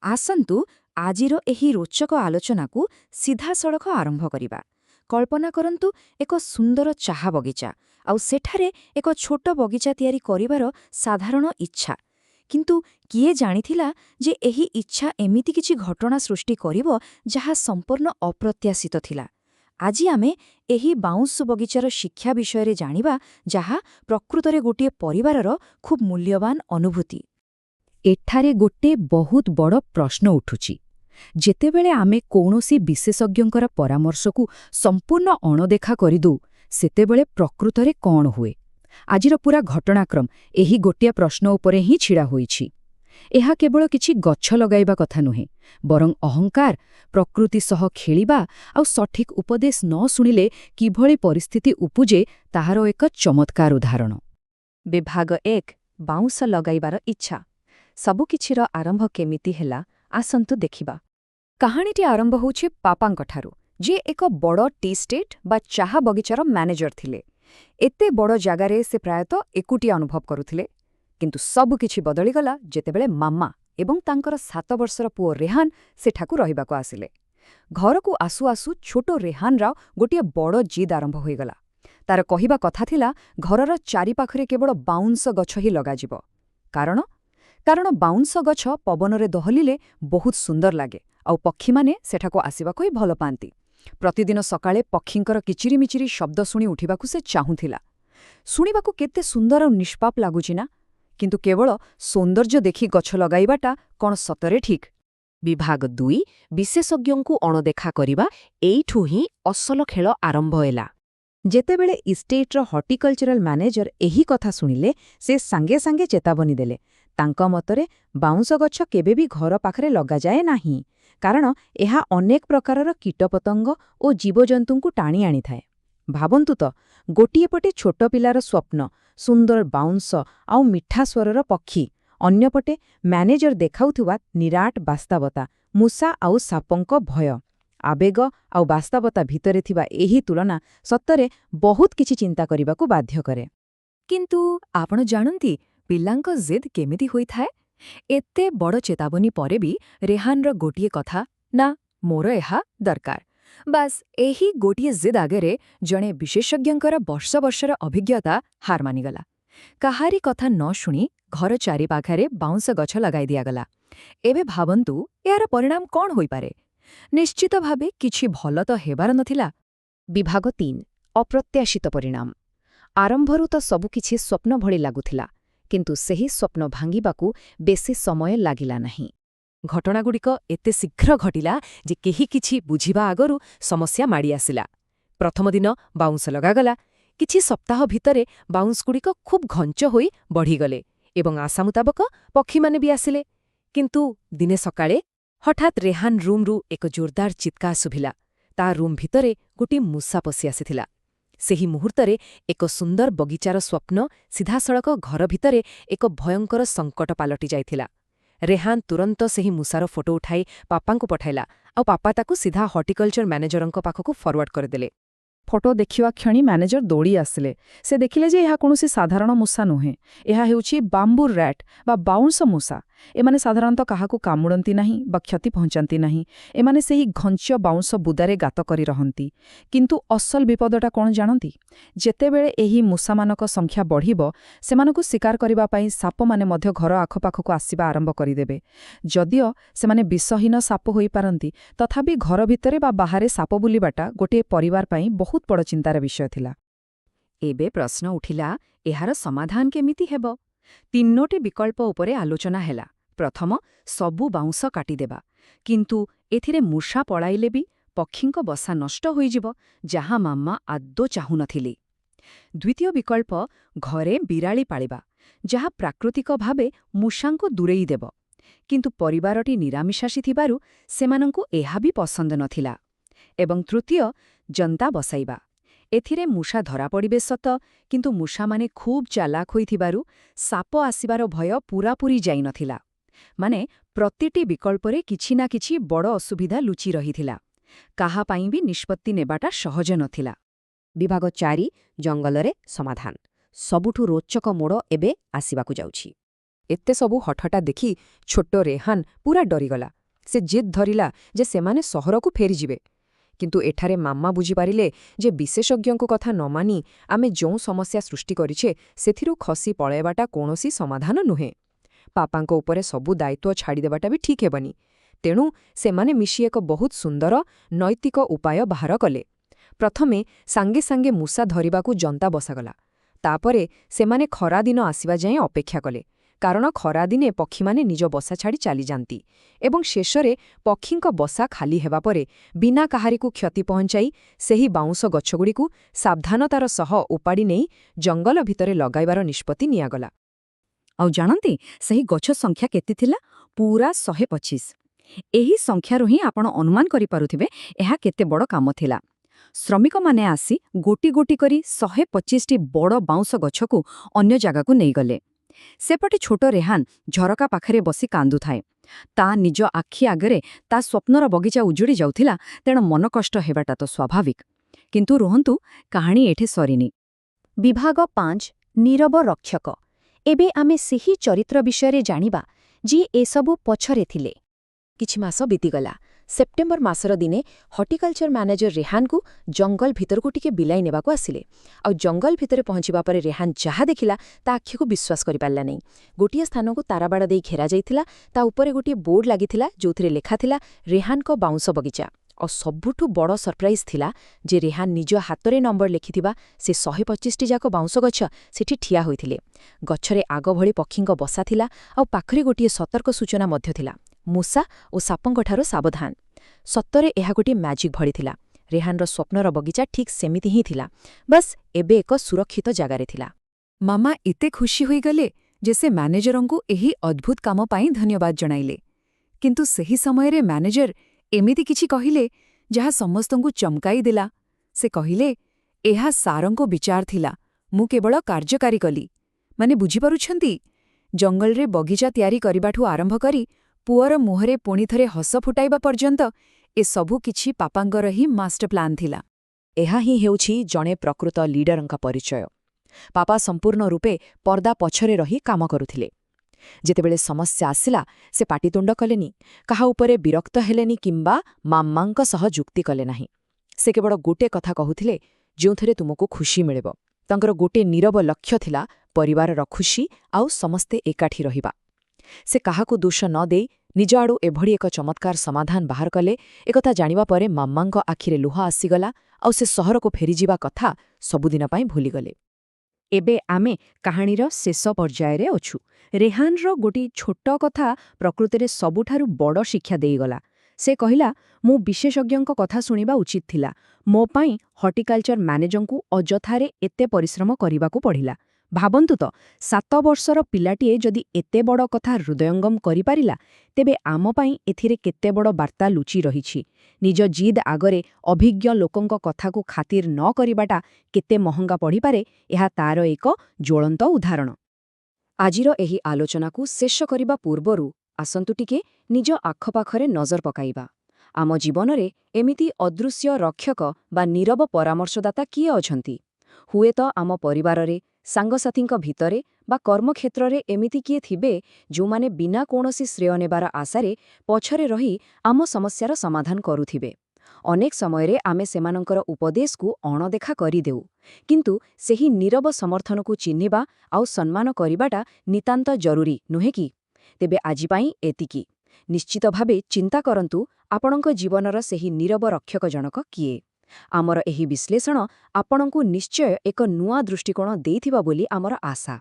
ଆସନ୍ତୁ ଆଜିର ଏହି ରୋଚକ ଆଲୋଚନାକୁ ସିଧାସଳଖ ଆରମ୍ଭ କରିବା। କଳ୍ପନା କରନ୍ତୁ ଏକ ସୁନ୍ଦର ଚାହା ବଗିଚା, ଆଉ ସେଠାରେ ଏକ ଛୋଟ ବଗିଚା ତିଆରି କରିବାର ସାଧାରଣ ଇଚ୍ଛା। କିନ୍ତୁ କିଏ ଜାଣିଥିଲା ଯେ ଏହି ଇଚ୍ଛା ଏମିତି କିଛି ଘଟଣା ସୃଷ୍ଟି କରିବ ଯାହା ସମ୍ପୂର୍ଣ୍ଣ ଅପ୍ରତ୍ୟାଶିତ ଥିଲା। ଆଜି ଆମେ ଏହି ବାଉଁଶ ବଗିଚାର ଶିକ୍ଷା ବିଷୟରେ ଜାଣିବା, ଯାହା ପ୍ରକୃତରେ ଗୋଟିଏ ପରିବାରର ଖୁବ୍ ମୂଲ୍ୟବାନ ଅନୁଭୂତି। ଏଠାରେ ଗୋଟେ ବହୁତ ବଡ଼ ପ୍ରଶ୍ନ ଉଠୁଛି। ଯେତେବେଳେ ଆମେ କୌଣସି ବିଶେଷଜ୍ଞଙ୍କର ପରାମର୍ଶକୁ ସମ୍ପୂର୍ଣ୍ଣ ଅଣଦେଖା କରିଦେଉ, ସେତେବେଳେ ପ୍ରକୃତରେ କ'ଣ ହୁଏ? ଆଜିର ପୁରା ଘଟଣାକ୍ରମ ଏହି ଗୋଟିଏ ପ୍ରଶ୍ନ ଉପରେ ହିଁ ଛିଡ଼ା ହୋଇଛି। ଏହା କେବଳ କିଛି ଗଛ ଲଗାଇବା କଥା ନୁହେଁ, ବରଂ ଅହଙ୍କାର, ପ୍ରକୃତି ସହ ଖେଳିବା ଆଉ ସଠିକ୍ ଉପଦେଶ ନ ଶୁଣିଲେ କିଭଳି ପରିସ୍ଥିତି ଉପୁଜେ ତାହାର ଏକ ଚମତ୍କାର ଉଦାହରଣ। ବିଭାଗ 1, ବାଉଁଶ ଲଗାଇବାର ଇଚ୍ଛା। ସବୁକିଛିର ଆରମ୍ଭ କେମିତି ହେଲା, ଆସନ୍ତୁ ଦେଖିବା। କାହାଣୀଟି ଆରମ୍ଭ ହେଉଛି ପାପାଙ୍କଠାରୁ, ଯିଏ ଏକ ବଡ଼ ଟି ଷ୍ଟେଟ୍ ବା ଚାହା ବଗିଚାର ମ୍ୟାନେଜର ଥିଲେ। ଏତେ ବଡ଼ ଜାଗାରେ ସେ ପ୍ରାୟତଃ ଏକୁଟିଆ ଅନୁଭବ କରୁଥିଲେ। କିନ୍ତୁ ସବୁକିଛି ବଦଳିଗଲା ଯେତେବେଳେ ମାମା ଏବଂ ତାଙ୍କର 7 ବର୍ଷର ପୁଅ ରେହାନ୍ ସେଠାକୁ ରହିବାକୁ ଆସିଲେ। ଘରକୁ ଆସୁ ଆସୁ ଛୋଟ ରେହାନ୍ର ଗୋଟିଏ ବଡ଼ ଜିଦ୍ ଆରମ୍ଭ ହୋଇଗଲା। ତାର କହିବା କଥା ଥିଲା, ଘରର ଚାରିପାଖରେ କେବଳ ବାଉଁଶ ଗଛ ହିଁ ଲଗାଯିବ। କାରଣ ବାଉଁଶ ଗଛ ପବନରେ ଦୋହଲିଲେ ବହୁତ ସୁନ୍ଦର ଲାଗେ, ଆଉ ପକ୍ଷୀମାନେ ସେଠାକୁ ଆସିବାକୁ ହିଁ ଭଲ ପାଆନ୍ତି। ପ୍ରତିଦିନ ସକାଳେ ପକ୍ଷୀଙ୍କର କିଚିରିମିଚିରି ଶବ୍ଦ ଶୁଣି ଉଠିବାକୁ ସେ ଚାହୁଁଥିଲା। ଶୁଣିବାକୁ କେତେ ସୁନ୍ଦର ଆଉ ନିଷ୍ପାପ ଲାଗୁଛି ନା? କିନ୍ତୁ କେବଳ ସୌନ୍ଦର୍ଯ୍ୟ ଦେଖି ଗଛ ଲଗାଇବାଟା କ'ଣ ସତରେ ଠିକ୍? ବିଭାଗ 2, ବିଶେଷଜ୍ଞଙ୍କୁ ଅଣଦେଖା କରିବା। ଏଇଠୁ ହିଁ ଅସଲ ଖେଳ ଆରମ୍ଭ ହେଲା। ଯେତେବେଳେ ଇଷ୍ଟେଟ୍ର ହର୍ଟିକଲଚରାଲ ମ୍ୟାନେଜର ଏହି କଥା ଶୁଣିଲେ, ସେ ସାଙ୍ଗେ ସାଙ୍ଗେ ଚେତାବନୀ ଦେଲେ। ତାଙ୍କ ମତରେ ବାଉଁଶ ଗଛ କେବେ ବି ଘର ପାଖରେ ଲଗାଯାଏ ନାହିଁ, କାରଣ ଏହା ଅନେକ ପ୍ରକାରର କୀଟପତଙ୍ଗ ଓ ଜୀବଜନ୍ତୁଙ୍କୁ ଟାଣି ଆଣିଥାଏ। ଭାବନ୍ତୁ ତ, ଗୋଟିଏ ପଟେ ଛୋଟ ପିଲାର ସ୍ୱପ୍ନ, ସୁନ୍ଦର ବାଉଁଶ ଆଉ ମିଠା ସ୍ୱରର ପକ୍ଷୀ, ଅନ୍ୟପଟେ ମ୍ୟାନେଜର ଦେଖାଉଥିବା ନିରାଟ ବାସ୍ତବତା, ମୂଷା ଆଉ ସାପଙ୍କ ଭୟ। ଆବେଗ ଆଉ ବାସ୍ତବତା ଭିତରେ ଥିବା ଏହି ତୁଳନା ସତରେ ବହୁତ କିଛି ଚିନ୍ତା କରିବାକୁ ବାଧ୍ୟ କରେ। କିନ୍ତୁ ଆପଣ ଜାଣନ୍ତି ପିଲାଙ୍କ ଜିଦ୍ କେମିତି ହୋଇଥାଏ? ଏତେ ବଡ଼ ଚେତାବନୀ ପରେ ବି ରେହାନ୍ର ଗୋଟିଏ କଥା, ନା, ମୋର ଏହା ଦରକାର। ବାସ୍ ଏହି ଗୋଟିଏ ଜିଦ୍ ଆଗରେ ଜଣେ ବିଶେଷଜ୍ଞଙ୍କର ବର୍ଷ ବର୍ଷର ଅଭିଜ୍ଞତା ହାର ମାନିଗଲା। କାହାରି କଥା ନ ଶୁଣି ଘର ଚାରିପାଖରେ ବାଉଁଶ ଗଛ ଲଗାଇ ଦିଆଗଲା। ଏବେ ଭାବନ୍ତୁ ଏହାର ପରିଣାମ କ'ଣ ହୋଇପାରେ? ନିଶ୍ଚିତ ଭାବେ କିଛି ଭଲ ତ ହେବାର ନଥିଲା। ବିଭାଗ 3, ଅପ୍ରତ୍ୟାଶିତ ପରିଣାମ। ଆରମ୍ଭରୁ ତ ସବୁକିଛି ସ୍ୱପ୍ନ ଭଳି ଲାଗୁଥିଲା, କିନ୍ତୁ ସେହି ସ୍ୱପ୍ନ ଭାଙ୍ଗିବାକୁ ବେଶୀ ସମୟ ଲାଗିଲା ନାହିଁ। ଘଟଣାଗୁଡ଼ିକ ଏତେ ଶୀଘ୍ର ଘଟିଲା ଯେ କେହି କିଛି ବୁଝିବା ଆଗରୁ ସମସ୍ୟା ମାଡ଼ି ଆସିଲା। ପ୍ରଥମ ଦିନ ବାଉଁଶ ଲଗାଗଲା। କିଛି ସପ୍ତାହ ଭିତରେ ବାଉଁଶଗୁଡ଼ିକ ଖୁବ୍ ଘଞ୍ଚ ହୋଇ ବଢ଼ିଗଲେ ଏବଂ ଆଶା ମୁତାବକ ପକ୍ଷୀମାନେ ବି ଆସିଲେ। କିନ୍ତୁ ଦିନେ ସକାଳେ ହଠାତ୍ ରେହାନ୍ ରୁମ୍ରୁ ଏକ ଜୋରଦାର ଚିତ୍କାର ଶୁଭିଲା। ତା ରୁମ୍ ଭିତରେ ଗୋଟିଏ ମୂଷା ପଶି ଆସିଥିଲା। ସେହି ମୁହୂର୍ତ୍ତରେ ଏକ ସୁନ୍ଦର ବଗିଚାର ସ୍ୱପ୍ନ ସିଧାସଳଖ ଘର ଭିତରେ ଏକ ଭୟଙ୍କର ସଙ୍କଟ ପାଲଟି ଯାଇଥିଲା। ରେହାନ୍ ତୁରନ୍ତ ସେହି ମୂଷାର ଫଟୋ ଉଠାଇ ପାପାଙ୍କୁ ପଠାଇଲା, ଆଉ ପାପା ତାକୁ ସିଧା ହର୍ଟିକଲଚର ମ୍ୟାନେଜରଙ୍କ ପାଖକୁ ଫରୱାର୍ଡ କରିଦେଲେ। ଫଟୋ ଦେଖିବା କ୍ଷଣି ମ୍ୟାନେଜର ଦୌଡ଼ି ଆସିଲେ। ସେ ଦେଖିଲେ ଯେ ଏହା କୌଣସି ସାଧାରଣ ମୂଷା ନୁହେଁ, ଏହା ହେଉଛି ବାମ୍ବୁ ର୍ୟାଟ୍ ବା ବାଉଁଶ ମୂଷା। ଏମାନେ ସାଧାରଣତଃ କାହାକୁ କାମୁଡ଼ନ୍ତି ନାହିଁ ବା କ୍ଷତି ପହଞ୍ଚାନ୍ତି ନାହିଁ। ଏମାନେ ସେହି ଘଞ୍ଚ ବାଉଁଶ ବୁଦାରେ ଗାତ କରି ରହନ୍ତି। କିନ୍ତୁ ଅସଲ ବିପଦଟା କ'ଣ ଜାଣନ୍ତି? ଯେତେବେଳେ ଏହି ମୂଷାମାନଙ୍କ ସଂଖ୍ୟା ବଢ଼ିବ, ସେମାନଙ୍କୁ ଶିକାର କରିବା ପାଇଁ ସାପମାନେ ମଧ୍ୟ ଘର ଆଖପାଖକୁ ଆସିବା ଆରମ୍ଭ କରିଦେବେ। ଯଦିଓ ସେମାନେ ବିଷହୀନ ସାପ ହୋଇପାରନ୍ତି, ତଥାପି ଘର ଭିତରେ ବା ବାହାରେ ସାପ ବୁଲିବାଟା ଗୋଟିଏ ପରିବାର ପାଇଁ ବହୁତ ବଡ଼ ଚିନ୍ତାର ବିଷୟ ଥିଲା। ଏବେ ପ୍ରଶ୍ନ ଉଠିଲା, ଏହାର ସମାଧାନ କେମିତି ହେବ? 3ଟି ବିକଳ୍ପ ଉପରେ ଆଲୋଚନା ହେଲା। ପ୍ରଥମ, ସବୁ ବାଉଁଶ କାଟିଦେବା। କିନ୍ତୁ ଏଥିରେ ମୂଷା ପଳାଇଲେ ବି ପକ୍ଷୀଙ୍କ ବସା ନଷ୍ଟ ହୋଇଯିବ, ଯାହା ମାମା ଆଦୌ ଚାହୁଁନଥିଲେ। ଦ୍ୱିତୀୟ ବିକଳ୍ପ, ଘରେ ବିରାଳି ପାଳିବା, ଯାହା ପ୍ରାକୃତିକ ଭାବେ ମୂଷାଙ୍କୁ ଦୂରେଇ ଦେବ। କିନ୍ତୁ ପରିବାରଟି ନିରାମିଷାଶୀ ଥିବାରୁ ସେମାନଙ୍କୁ ଏହା ବି ପସନ୍ଦ ନଥିଲା। ଏବଂ ତୃତୀୟ, ଜନ୍ତା ବସାଇବା। ଏଥିରେ ମୂଷା ଧରାପଡ଼ିବେ ସତ, କିନ୍ତୁ ମୂଷାମାନେ ଖୁବ୍ ଚାଲାକ ହୋଇଥିବାରୁ ସାପ ଆସିବାର ଭୟ ପୂରାପୂରି ଯାଇନଥିଲା। ମାନେ ପ୍ରତିଟି ବିକଳ୍ପରେ କିଛି ନା କିଛି ବଡ଼ ଅସୁବିଧା ଲୁଚି ରହିଥିଲା। କାହା ପାଇଁ ବି ନିଷ୍ପତ୍ତି ନେବାଟା ସହଜ ନଥିଲା। ବିଭାଗ 4, ଜଙ୍ଗଲରେ ସମାଧାନ। ସବୁଠୁ ରୋଚକ ମୋଡ଼ ଏବେ ଆସିବାକୁ ଯାଉଛି। एते सबु हठटा देखि छोट रेहान पूरा डरीगला। से जिद धरिला जे सेमाने सहरकु फेरीजिबे। किंतु एठारे मामा बुझिपारिले जे विशेषज्ञको कथा न मानि आमे जो समस्या सृष्टि करिछे सेथिरु खसी पळेबाटा कोनोसी समाधान नुहे। पापांको उपरे सबु दायित्व छाड़ी देबाटा भी ठीक हेबनी। तेणु सेमाने मिशी एक बहुत सुंदर नैतिक उपाय बाहर कले। प्रथमे सांगे सांगे मूसा धरिबाकू जंता बसागला। तापरे सेमाने खरा दिन आसिबा जाए अपेक्षा कले, कारण खरा दिने पक्षी माने निज बसा छाड़ी चली जाती एवं शेषरे पक्षींक बसा खाली हेबा परे बिना काहारिकू क्षति पहुंचाई सेही बाउंस गछगुड़िकू सावधानतार सह उपाड़ी नहीं जंगल भितरे लगाइबार निष्पत्ति नियागला। आउ जानती सही गछ संख्या केते थिला? पूरा 125। एही संख्यारु ही आपण अनुमान करि पारुथिबे एहा केते बड़ काम थिला। श्रमिक माने आसी गोटी गोटी करी 125 टी बड़ बाउंस गछकू अन्य जागाकू नहीं गले। सेपटे छोट रेहान झरका पाखरे बसी कांदु थाए। ता निज आखि आगरे ता स्वप्नर बगिचा उजुड़ी जाउथिला, तेणु मन कष्ट हेबाटा तो स्वाभाविक। किंतु रोहंतु, कहानी एठे सरीनी। विभाग 5 नीरव रक्षक। एबे आमे सेही चरित्र विषय जानिबा जी एसबु पछरे थिले। किछि मास बीतीगला। सेप्टेम्बर मासर दिने हॉर्टिकल्चर मैनेजर रेहान को जंगल भितर को टिके बिलाई नेबाकू आसिले। आ जंगल भितर पहुंचिबा परे रेहान जहा देखिला ता आखि को विश्वास करि पारला नहीं। गोटिए स्थान को ताराबाड़ देई घेरा जाइथिला। ता उपरे गोटिए बोर्ड लागिथिला जोथिरे लेखा थिला रेहान को बाउंस बगिचा। और सबुठु बड़ सरप्राइज थिला जे रेहान निज हातरे नंबर लिखिथिबा से 125 टी जाक बाउंस गछ सेठी ठिया होइथिले। गछरे आग भଳି पक्षींक बसा थिला आ पाखरे गोटिए सतर्क सूचना मध्य थिला, मूसा और सापंकठारो सावधान। सत्तरे एहा गोटिए मैजिक भଳି थिला। रेहानर स्वप्नर बगिचा ठीक सेमिति ही थिला, बस एबे एक सुरक्षित जगारे थिला। मामा इते खुशी होई गले जे से मैनेजरंकु एही अद्भुत काम पाई धन्यवाद जणाइले। किंतु सही समयरे मैनेजर एमिति किछि कहिले जहा समस्तंकु चमकाई देला। से कहिले एहा सारंको विचार थिला, मु केवल कार्यकारी कली। माने बुझी पारुछंती, जंगलरे बगिचा तयारी करिबाठु आरंभ करी पुअर मुहरे पुणी थरे हस फुटाइबा पर्यंत ए सबु किछि पापांकर ही मास्टर प्लान थिला। एहा ही हेउछि जणे प्रकृत लीडरंका परिचय। पापा संपूर्ण रूपे पर्दा पछरे रही काम करुथिले। जेतेबेले समस्या आसिला से पाटितुंड कलेनी, काहा उपरे विरक्त हेलेनी किंबा माम्मांक सह जुक्ति कले नाही। से केवल गोटे कथा कहुथिले, जोंथरे तुमको खुशी मिलिबो। तांकर गोटे नीरव लक्ष्य थिला परिवारर खुशी आउ समस्ते एकाठी रहिबा। से काहाकू दोष न देई निज आड़ू एभଳି एक चमत्कार समाधान बाहर कले। एकथा जानिबा परे माम्मांक आखिरे लुह आसीगला आउ से सहरको फेरीजिबा कथा सबुदिन पाई भूलीगले। एबे आमे कहानीर शेष पर्याୟରେ अछु। रेहानर गोटी छोट कथा प्रकृतिरे सबुठारु बड़ शिक्षा देईगला। से कहिला, मु विशेषज्ञଙ୍କ कथा सुनिबा उचित थिला। मो पाई हॉर्टिकल्चर मैनेजरंकु अजथारे एते परिश्रम करिबाकू पड़िला। भाबंतु तो 7 वर्षर पिलाटीए जदि एते बड़ कथा हृदयंगम करि पारिला, तेबे आम पाई एथिरे केते बड़ वार्ता लुचि रहिछि। निज जिद आगरे अभिज्ञ लोकंक कथाकू खातिर न करिबाटा केते महंगा पड़ी पारे, एहा तार एक ज्वलंत उदाहरण। आजिर एही आलोचनाकू शेष करिबा पूर्वरु आसंतु टिके निज आखपाखरे नजर पकाइबा। आम जीवनरे एमिति अदृश्य रक्षक बा नीरव परामर्शदाता किए अछंती? हुए तो आम परिवाररे, सांगसाथींक भितरे बा कर्मक्षेत्ररे एमिति किए थिबे जो माने बिना कोनोसी श्रेय नेबार आशारे पछरे रही आम समस्यार समाधान करुथिबे। अनेक समयरे आमे सेमानंकर उपदेशकू अणदेखा करिदेउ, किंतु सेही नीरव समर्थनकू चिन्हिबा आउ सम्मान करिबाटा नितांत जरूरी नुहे कि? तेबे आजि पाई एतिकी। निश्चित भावे चिंता करंतु आपणक जीवनर सेही नीरव रक्षक जनक किए। आमर एही विश्लेषण आपणकू निश्चय एक नुआ दृष्टिकोण देइथिबा बोली आमर आशा।